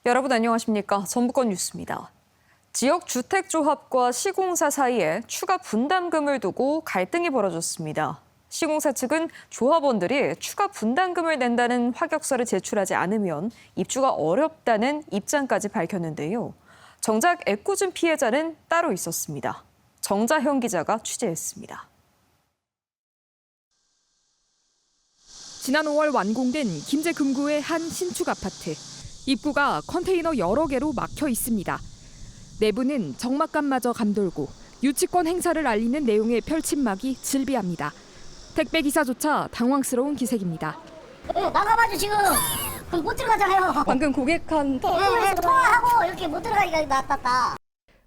여러분 안녕하십니까? 전북권 뉴스입니다. 지역 주택조합과 시공사 사이에 추가 분담금을 두고 갈등이 벌어졌습니다. 시공사 측은 조합원들이 추가 분담금을 낸다는 확약서를 제출하지 않으면 입주가 어렵다는 입장까지 밝혔는데요. 정작 애꿎은 피해자는 따로 있었습니다. 정자형 기자가 취재했습니다. 지난 5월 완공된 김제금구의 한 신축 아파트. 입구가 컨테이너 여러 개로 막혀 있습니다. 내부는 정막감마저 감돌고 유치권 행사를 알리는 내용의 펼침막이 질비합니다. 택배기사조차 당황스러운 기색입니다. 나가봐도 지금 못 들어가잖아요. 방금 고객한 통화하고 이렇게 못 들어가기가 낫다.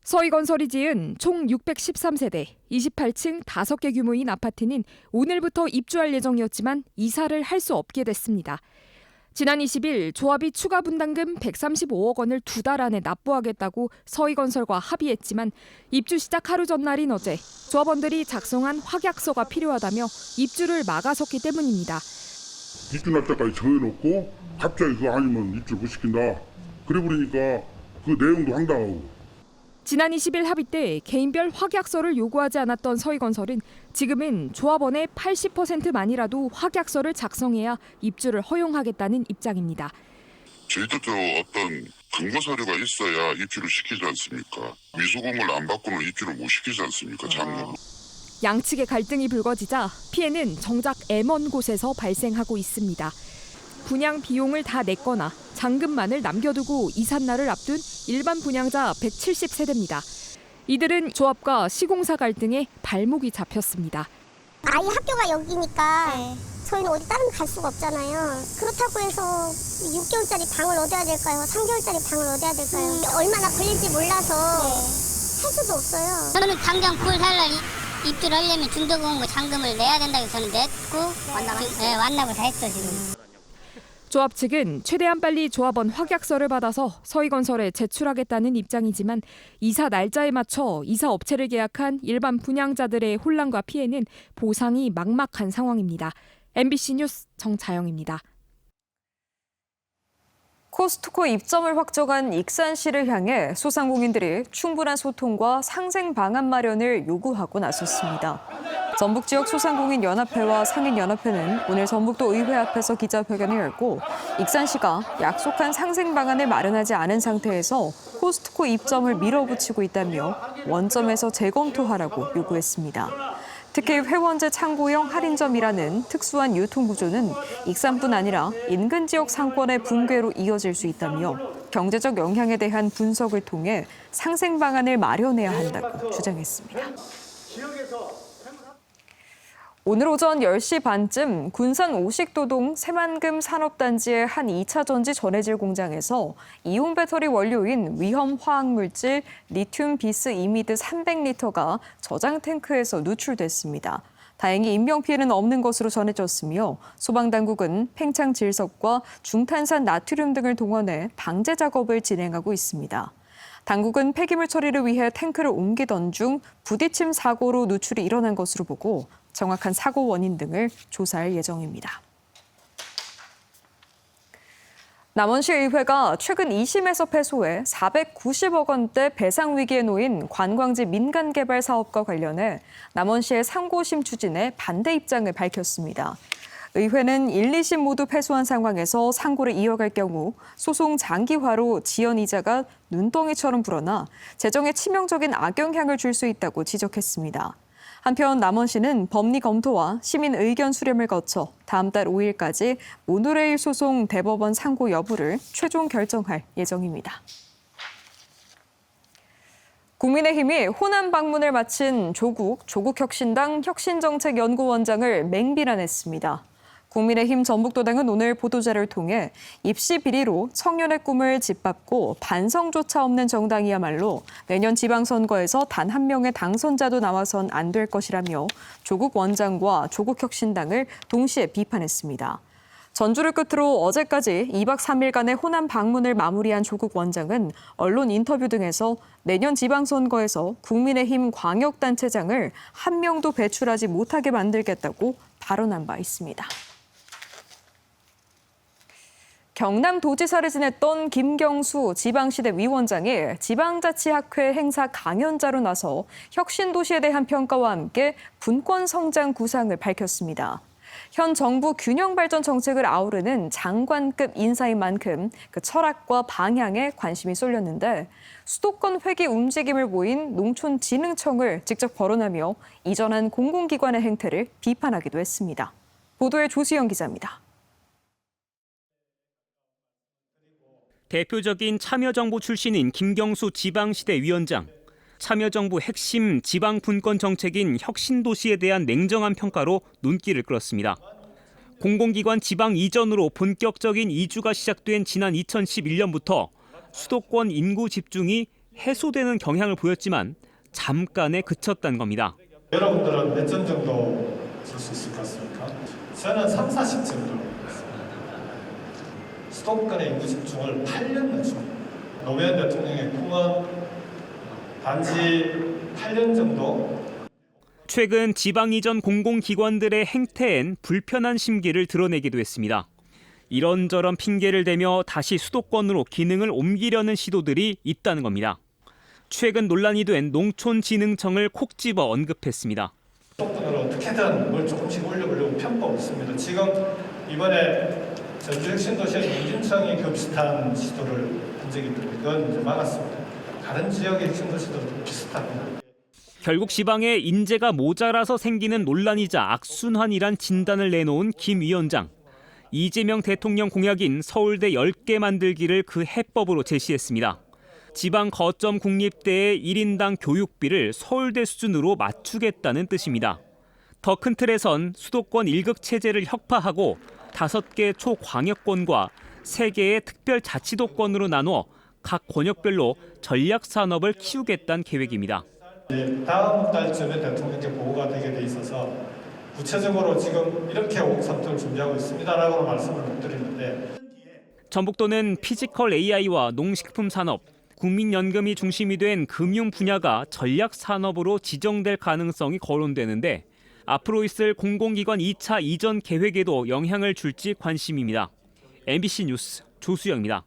서희건설이 지은 총 613세대, 28층 5개 규모인 아파트는 오늘부터 입주할 예정이었지만 이사를 할 수 없게 됐습니다. 지난 20일 조합이 추가 분담금 135억 원을 2달 안에 납부하겠다고 서희건설과 합의했지만 입주 시작 하루 전날인 어제 조합원들이 작성한 확약서가 필요하다며 입주를 막아섰기 때문입니다. 입주 날짜까지 정해놓고 갑자기 그거 아니면 입주를 못 시킨다. 그래 버리니까 그 내용도 황당하고. 지난 20일 합의 때 개인별 확약서를 요구하지 않았던 서희건설은 지금은 조합원의 80%만이라도 확약서를 작성해야 입주를 허용하겠다는 입장입니다. 저희들도 어떤 근거 사료가 있어야 입주를 시키지 않습니까? 미수공을 안 받고는 입주를 못 시키지 않습니까? 작년. 양측의 갈등이 불거지자 피해는 정작 애먼 곳에서 발생하고 있습니다. 분양 비용을 다 냈거나 잔금만을 남겨두고 이삿날을 앞둔 일반 분양자 170세대입니다. 이들은 조합과 시공사 갈등에 발목이 잡혔습니다. 아이 학교가 여기니까 저희는 어디 다른 갈 수가 없잖아요. 그렇다고 해서 6개월짜리 방을 얻어야 될까요? 3개월짜리 방을 얻어야 될까요? 얼마나 걸릴지 몰라서 할 수도 없어요. 저는 당장 9월 4일 입주를 하려면 중도금고 잔금을 내야 된다고 해서 저는 냈고 완납을 다 했어 지금. 조합 측은 최대한 빨리 조합원 확약서를 받아서 서희건설에 제출하겠다는 입장이지만 이사 날짜에 맞춰 이사 업체를 계약한 일반 분양자들의 혼란과 피해는 보상이 막막한 상황입니다. MBC 뉴스 정자영입니다. 코스트코 입점을 확정한 익산시를 향해 소상공인들이 충분한 소통과 상생 방안 마련을 요구하고 나섰습니다. 전북 지역 소상공인 연합회와 상인연합회는 오늘 전북도 의회 앞에서 기자회견을 열고 익산시가 약속한 상생 방안을 마련하지 않은 상태에서 코스트코 입점을 밀어붙이고 있다며 원점에서 재검토하라고 요구했습니다. 특히 회원제 창고형 할인점이라는 특수한 유통구조는 익산뿐 아니라 인근 지역 상권의 붕괴로 이어질 수 있다며 경제적 영향에 대한 분석을 통해 상생 방안을 마련해야 한다고 주장했습니다. 오늘 오전 10시 반쯤 군산 오식도동 새만금 산업단지의 한 2차 전지 전해질 공장에서 이온 배터리 원료인 위험 화학물질 리튬 비스 이미드 300리터가 저장 탱크에서 누출됐습니다. 다행히 인명피해는 없는 것으로 전해졌으며 소방당국은 팽창 질석과 중탄산 나트륨 등을 동원해 방제 작업을 진행하고 있습니다. 당국은 폐기물 처리를 위해 탱크를 옮기던 중 부딪힘 사고로 누출이 일어난 것으로 보고 정확한 사고 원인 등을 조사할 예정입니다. 남원시 의회가 최근 2심에서 패소해 490억 원대 배상 위기에 놓인 관광지 민간 개발 사업과 관련해 남원시의 상고심 추진에 반대 입장을 밝혔습니다. 의회는 1, 2심 모두 패소한 상황에서 상고를 이어갈 경우 소송 장기화로 지연 이자가 눈덩이처럼 불어나 재정에 치명적인 악영향을 줄 수 있다고 지적했습니다. 한편 남원시는 법리 검토와 시민 의견 수렴을 거쳐 다음 달 5일까지 모노레일 소송 대법원 상고 여부를 최종 결정할 예정입니다. 국민의힘이 호남 방문을 마친 조국혁신당 혁신정책연구원장을 맹비난했습니다. 국민의힘 전북도당은 오늘 보도자를 통해 입시 비리로 청년의 꿈을 짓밟고 반성조차 없는 정당이야말로 내년 지방선거에서 단 한 명의 당선자도 나와선 안 될 것이라며 조국 원장과 조국혁신당을 동시에 비판했습니다. 전주를 끝으로 어제까지 2박 3일간의 호남 방문을 마무리한 조국 원장은 언론 인터뷰 등에서 내년 지방선거에서 국민의힘 광역단체장을 한 명도 배출하지 못하게 만들겠다고 발언한 바 있습니다. 경남도지사를 지냈던 김경수 지방시대 위원장이 지방자치학회 행사 강연자로 나서 혁신도시에 대한 평가와 함께 분권성장 구상을 밝혔습니다. 현 정부 균형발전 정책을 아우르는 장관급 인사인 만큼 그 철학과 방향에 관심이 쏠렸는데 수도권 회귀 움직임을 보인 농촌진흥청을 직접 거론하며 이전한 공공기관의 행태를 비판하기도 했습니다. 보도에 조수영 기자입니다. 대표적인 참여정부 출신인 김경수 지방시대 위원장. 참여정부 핵심 지방분권 정책인 혁신도시에 대한 냉정한 평가로 눈길을 끌었습니다. 공공기관 지방 이전으로 본격적인 이주가 시작된 지난 2011년부터 수도권 인구 집중이 해소되는 경향을 보였지만 잠깐에 그쳤다는 겁니다. 여러분들은 몇 점 정도 줄 수 있을 것 같습니까? 저는 3, 40점 정도. 수도권의 인구 집중을 8년 늦춥니다. 노무현 대통령의 꿈은 단지 8년 정도. 최근 지방 이전 공공기관들의 행태엔 불편한 심기를 드러내기도 했습니다. 이런저런 핑계를 대며 다시 수도권으로 기능을 옮기려는 시도들이 있다는 겁니다. 최근 논란이 된 농촌진흥청을 콕 집어 언급했습니다. 수도권으로 어떻게든 뭘 조금씩 올려보려고 편법 있습니다. 지금 이번에 전주혁신도시의 용진청이 그 비슷한 시도를 한 적이 있는데 그건 이제 막았습니다. 다른 지역의 혁신도시도 비슷합니다. 결국 지방에 인재가 모자라서 생기는 논란이자 악순환이란 진단을 내놓은 김 위원장. 이재명 대통령 공약인 서울대 10개 만들기를 그 해법으로 제시했습니다. 지방 거점 국립대의 1인당 교육비를 서울대 수준으로 맞추겠다는 뜻입니다. 더 큰 틀에선 수도권 1극 체제를 혁파하고 5개 초광역권과 3개의 특별자치도권으로 나눠 각 권역별로 전략산업을 키우겠다는 계획입니다. 다음 달쯤에 대통령께 보고가 되게 돼 있어서 구체적으로 지금 이렇게 5.3을 준비하고 있습니다라고 말씀을 못 드리는데 전북도는 피지컬 AI와 농식품 산업, 국민연금이 중심이 된 금융 분야가 전략 산업으로 지정될 가능성이 거론되는데 앞으로 있을 공공기관 2차 이전 계획에도 영향을 줄지 관심입니다. MBC 뉴스 조수영입니다.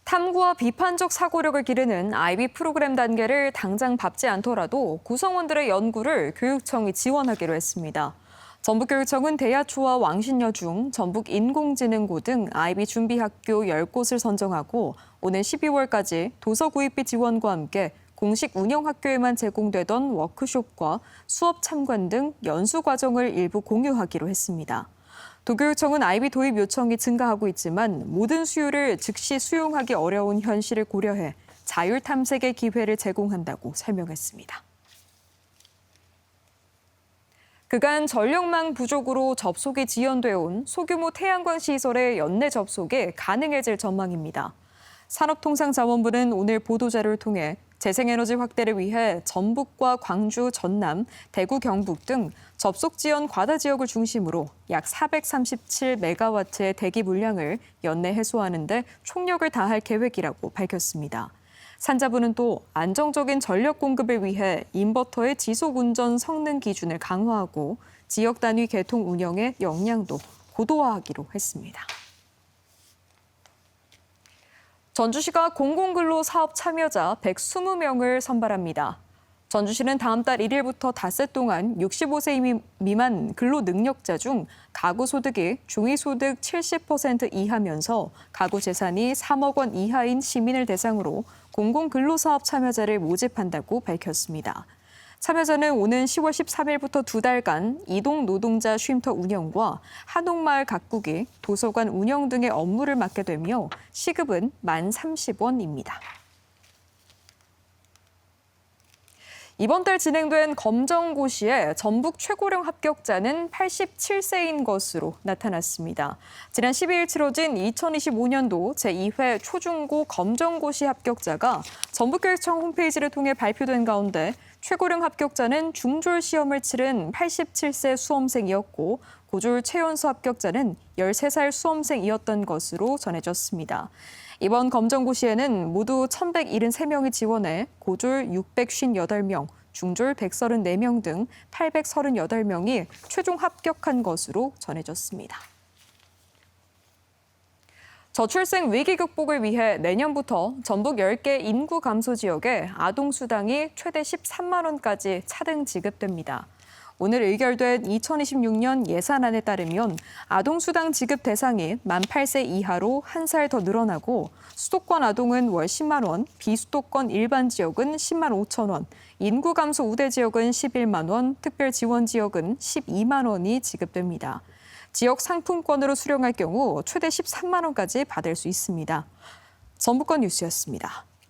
탐구와 비판적 사고력을 기르는 IB 프로그램 단계를 당장 밟지 않더라도 구성원들의 연구를 교육청이 지원하기로 했습니다. 전북교육청은 대야초와 왕신여 중 전북인공지능고 등 IB 준비학교 10곳을 선정하고 오는 12월까지 도서 구입비 지원과 함께 공식 운영학교에만 제공되던 워크숍과 수업 참관 등 연수 과정을 일부 공유하기로 했습니다. 도교육청은 IB 도입 요청이 증가하고 있지만 모든 수요를 즉시 수용하기 어려운 현실을 고려해 자율 탐색의 기회를 제공한다고 설명했습니다. 그간 전력망 부족으로 접속이 지연돼 온 소규모 태양광 시설의 연내 접속이 가능해질 전망입니다. 산업통상자원부는 오늘 보도자료를 통해 재생에너지 확대를 위해 전북과 광주, 전남, 대구, 경북 등 접속 지연 과다 지역을 중심으로 약 437메가와트의 대기 물량을 연내 해소하는 데 총력을 다할 계획이라고 밝혔습니다. 산자부는 또 안정적인 전력 공급을 위해 인버터의 지속 운전 성능 기준을 강화하고 지역 단위 개통 운영의 역량도 고도화하기로 했습니다. 전주시가 공공근로 사업 참여자 120명을 선발합니다. 전주시는 다음 달 1일부터 닷새 동안 65세 미만 근로 능력자 중 가구 소득이 중위소득 70% 이하면서 가구 재산이 3억 원 이하인 시민을 대상으로 공공근로사업 참여자를 모집한다고 밝혔습니다. 참여자는 오는 10월 13일부터 2달간 이동 노동자 쉼터 운영과 한옥마을 가꾸기, 도서관 운영 등의 업무를 맡게 되며 시급은 만 30원입니다. 이번 달 진행된 검정고시에 전북 최고령 합격자는 87세인 것으로 나타났습니다. 지난 12일 치러진 2025년도 제2회 초중고 검정고시 합격자가 전북교육청 홈페이지를 통해 발표된 가운데 최고령 합격자는 중졸 시험을 치른 87세 수험생이었고 고졸 최연소 합격자는 13살 수험생이었던 것으로 전해졌습니다. 이번 검정고시에는 모두 1,173명이 지원해 고졸 658명, 중졸 134명 등 838명이 최종 합격한 것으로 전해졌습니다. 저출생 위기 극복을 위해 내년부터 전북 10개 인구 감소 지역에 아동수당이 최대 13만 원까지 차등 지급됩니다. 오늘 의결된 2026년 예산안에 따르면 아동수당 지급 대상이 만 8세 이하로 1살 더 늘어나고 수도권 아동은 월 10만 원, 비수도권 일반 지역은 10만 5천 원, 인구 감소 우대 지역은 11만 원, 특별 지원 지역은 12만 원이 지급됩니다. 지역 상품권으로 수령할 경우 최대 13만 원까지 받을 수 있습니다. 전북권 뉴스였습니다.